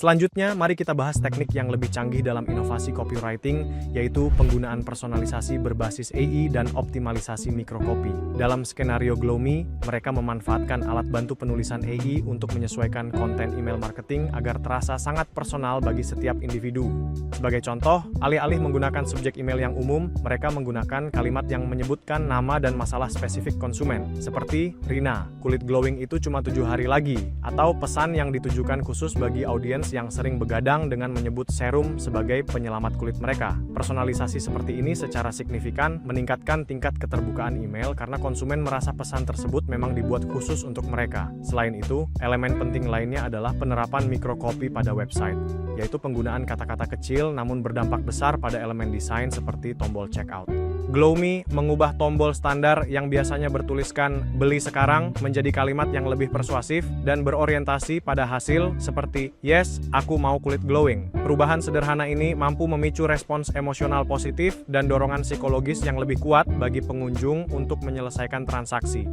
Selanjutnya, mari kita bahas teknik yang lebih canggih dalam inovasi copywriting, yaitu penggunaan personalisasi berbasis AI dan optimalisasi mikrocopy. Dalam skenario Glowme, mereka memanfaatkan alat bantu penulisan AI untuk menyesuaikan konten email marketing agar terasa sangat personal bagi setiap individu. Sebagai contoh, alih-alih menggunakan subjek email yang umum, mereka menggunakan kalimat yang menyebutkan nama dan masalah spesifik konsumen, seperti Rina, kulit glowing itu cuma 7 hari lagi, atau pesan yang ditujukan khusus bagi audiens yang sering begadang dengan menyebut serum sebagai penyelamat kulit mereka. Personalisasi seperti ini secara signifikan meningkatkan tingkat keterbukaan email karena konsumen merasa pesan tersebut memang dibuat khusus untuk mereka. Selain itu, elemen penting lainnya adalah penerapan mikrocopy pada website, yaitu penggunaan kata-kata kecil namun berdampak besar pada elemen desain seperti tombol checkout. Glowme mengubah tombol standar yang biasanya bertuliskan "beli sekarang" menjadi kalimat yang lebih persuasif dan berorientasi pada hasil seperti "yes, aku mau kulit glowing". Perubahan sederhana ini mampu memicu respons emosional positif dan dorongan psikologis yang lebih kuat bagi pengunjung untuk menyelesaikan transaksi.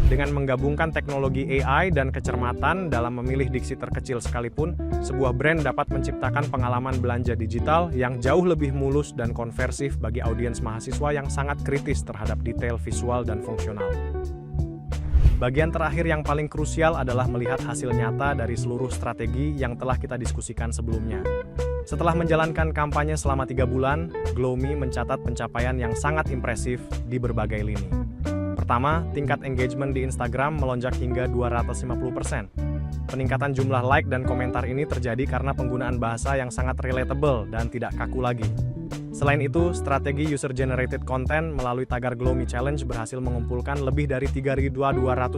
Dengan menggabungkan teknologi AI dan kecermatan dalam memilih diksi terkecil sekalipun, sebuah brand dapat menciptakan pengalaman belanja digital yang jauh lebih mulus dan konversif bagi audiens mahasiswa yang sangat kritis terhadap detail visual dan fungsional. Bagian terakhir yang paling krusial adalah melihat hasil nyata dari seluruh strategi yang telah kita diskusikan sebelumnya. Setelah menjalankan kampanye selama 3 bulan, Glowme mencatat pencapaian yang sangat impresif di berbagai lini. Pertama, tingkat engagement di Instagram melonjak hingga 250%. Peningkatan jumlah like dan komentar ini terjadi karena penggunaan bahasa yang sangat relatable dan tidak kaku lagi. Selain itu, strategi user-generated content melalui tagar Glowme Challenge berhasil mengumpulkan lebih dari 3.200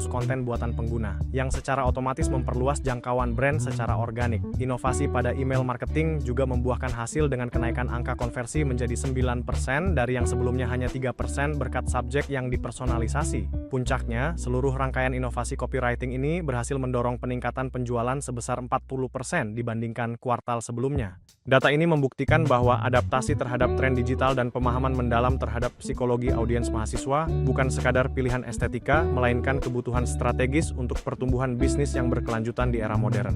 konten buatan pengguna, yang secara otomatis memperluas jangkauan brand secara organik. Inovasi pada email marketing juga membuahkan hasil dengan kenaikan angka konversi menjadi 9% dari yang sebelumnya hanya 3% berkat subjek yang dipersonalisasi. Puncaknya, seluruh rangkaian inovasi copywriting ini berhasil mendorong peningkatan penjualan sebesar 40% dibandingkan kuartal sebelumnya. Data ini membuktikan bahwa adaptasi terhadap tren digital dan pemahaman mendalam terhadap psikologi audiens mahasiswa bukan sekadar pilihan estetika, melainkan kebutuhan strategis untuk pertumbuhan bisnis yang berkelanjutan di era modern.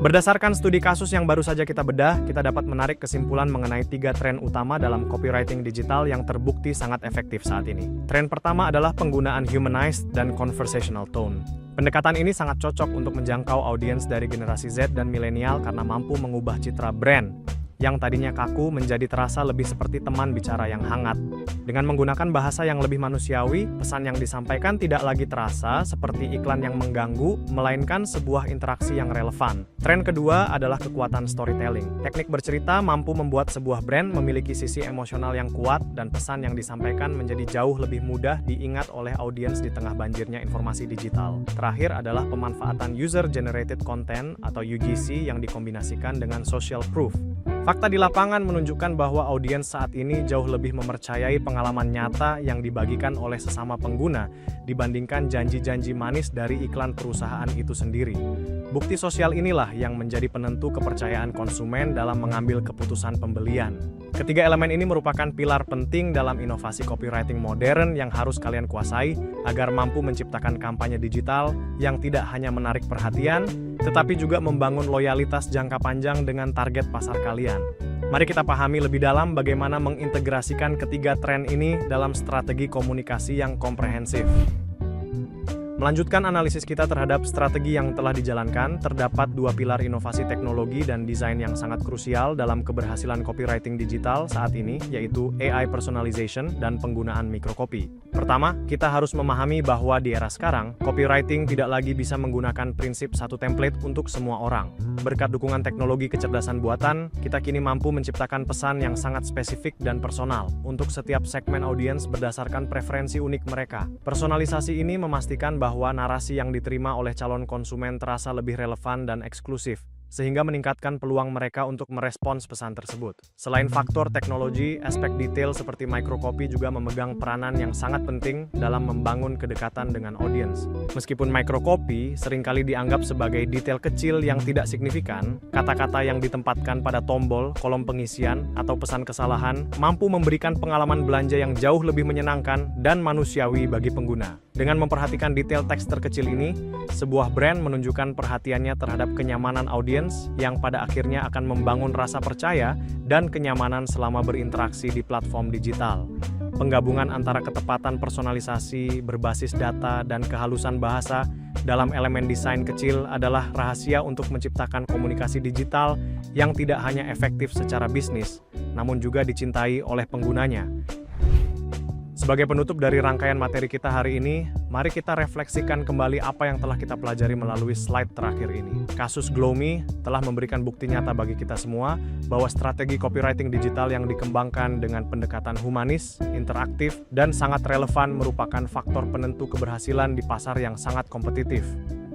Berdasarkan studi kasus yang baru saja kita bedah, kita dapat menarik kesimpulan mengenai 3 tren utama dalam copywriting digital yang terbukti sangat efektif saat ini. Tren pertama adalah penggunaan humanized dan conversational tone. Pendekatan ini sangat cocok untuk menjangkau audiens dari generasi Z dan milenial karena mampu mengubah citra brand yang tadinya kaku menjadi terasa lebih seperti teman bicara yang hangat. Dengan menggunakan bahasa yang lebih manusiawi, pesan yang disampaikan tidak lagi terasa seperti iklan yang mengganggu, melainkan sebuah interaksi yang relevan. Tren kedua adalah kekuatan storytelling. Teknik bercerita mampu membuat sebuah brand memiliki sisi emosional yang kuat dan pesan yang disampaikan menjadi jauh lebih mudah diingat oleh audiens di tengah banjirnya informasi digital. Terakhir adalah pemanfaatan user-generated content atau UGC yang dikombinasikan dengan social proof. Fakta di lapangan menunjukkan bahwa audiens saat ini jauh lebih mempercayai pengalaman nyata yang dibagikan oleh sesama pengguna dibandingkan janji-janji manis dari iklan perusahaan itu sendiri. Bukti sosial inilah yang menjadi penentu kepercayaan konsumen dalam mengambil keputusan pembelian. Ketiga elemen ini merupakan pilar penting dalam inovasi copywriting modern yang harus kalian kuasai agar mampu menciptakan kampanye digital yang tidak hanya menarik perhatian, tetapi juga membangun loyalitas jangka panjang dengan target pasar kalian. Mari kita pahami lebih dalam bagaimana mengintegrasikan ketiga tren ini dalam strategi komunikasi yang komprehensif. Melanjutkan analisis kita terhadap strategi yang telah dijalankan, terdapat 2 pilar inovasi teknologi dan desain yang sangat krusial dalam keberhasilan copywriting digital saat ini, yaitu AI personalization dan penggunaan mikrocopy. Pertama, kita harus memahami bahwa di era sekarang, copywriting tidak lagi bisa menggunakan prinsip satu template untuk semua orang. Berkat dukungan teknologi kecerdasan buatan, kita kini mampu menciptakan pesan yang sangat spesifik dan personal untuk setiap segmen audiens berdasarkan preferensi unik mereka. Personalisasi ini memastikan bahwa narasi yang diterima oleh calon konsumen terasa lebih relevan dan eksklusif, sehingga meningkatkan peluang mereka untuk merespons pesan tersebut. Selain faktor teknologi, aspek detail seperti microcopy juga memegang peranan yang sangat penting dalam membangun kedekatan dengan audiens. Meskipun microcopy seringkali dianggap sebagai detail kecil yang tidak signifikan, kata-kata yang ditempatkan pada tombol, kolom pengisian, atau pesan kesalahan mampu memberikan pengalaman belanja yang jauh lebih menyenangkan dan manusiawi bagi pengguna. Dengan memperhatikan detail teks terkecil ini, sebuah brand menunjukkan perhatiannya terhadap kenyamanan audiens yang pada akhirnya akan membangun rasa percaya dan kenyamanan selama berinteraksi di platform digital. Penggabungan antara ketepatan personalisasi, berbasis data, dan kehalusan bahasa dalam elemen desain kecil adalah rahasia untuk menciptakan komunikasi digital yang tidak hanya efektif secara bisnis, namun juga dicintai oleh penggunanya. Sebagai penutup dari rangkaian materi kita hari ini, mari kita refleksikan kembali apa yang telah kita pelajari melalui slide terakhir ini. Kasus Glowme telah memberikan bukti nyata bagi kita semua bahwa strategi copywriting digital yang dikembangkan dengan pendekatan humanis, interaktif, dan sangat relevan merupakan faktor penentu keberhasilan di pasar yang sangat kompetitif.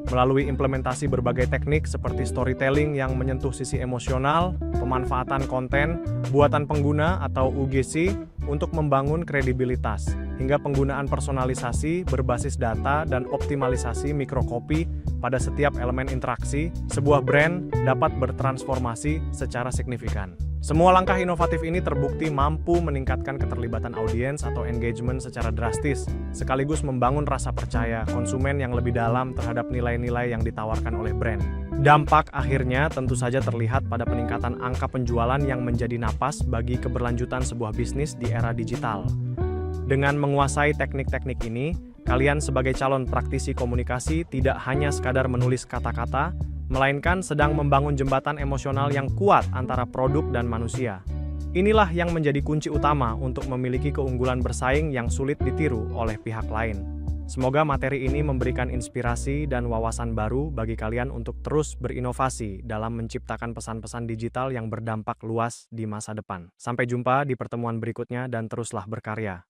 Melalui implementasi berbagai teknik seperti storytelling yang menyentuh sisi emosional, pemanfaatan konten, buatan pengguna atau UGC untuk membangun kredibilitas, hingga penggunaan personalisasi berbasis data dan optimalisasi mikrocopy pada setiap elemen interaksi, sebuah brand dapat bertransformasi secara signifikan. Semua langkah inovatif ini terbukti mampu meningkatkan keterlibatan audiens atau engagement secara drastis, sekaligus membangun rasa percaya konsumen yang lebih dalam terhadap nilai-nilai yang ditawarkan oleh brand. Dampak akhirnya tentu saja terlihat pada peningkatan angka penjualan yang menjadi napas bagi keberlanjutan sebuah bisnis di era digital. Dengan menguasai teknik-teknik ini, kalian sebagai calon praktisi komunikasi tidak hanya sekadar menulis kata-kata, melainkan sedang membangun jembatan emosional yang kuat antara produk dan manusia. Inilah yang menjadi kunci utama untuk memiliki keunggulan bersaing yang sulit ditiru oleh pihak lain. Semoga materi ini memberikan inspirasi dan wawasan baru bagi kalian untuk terus berinovasi dalam menciptakan pesan-pesan digital yang berdampak luas di masa depan. Sampai jumpa di pertemuan berikutnya dan teruslah berkarya.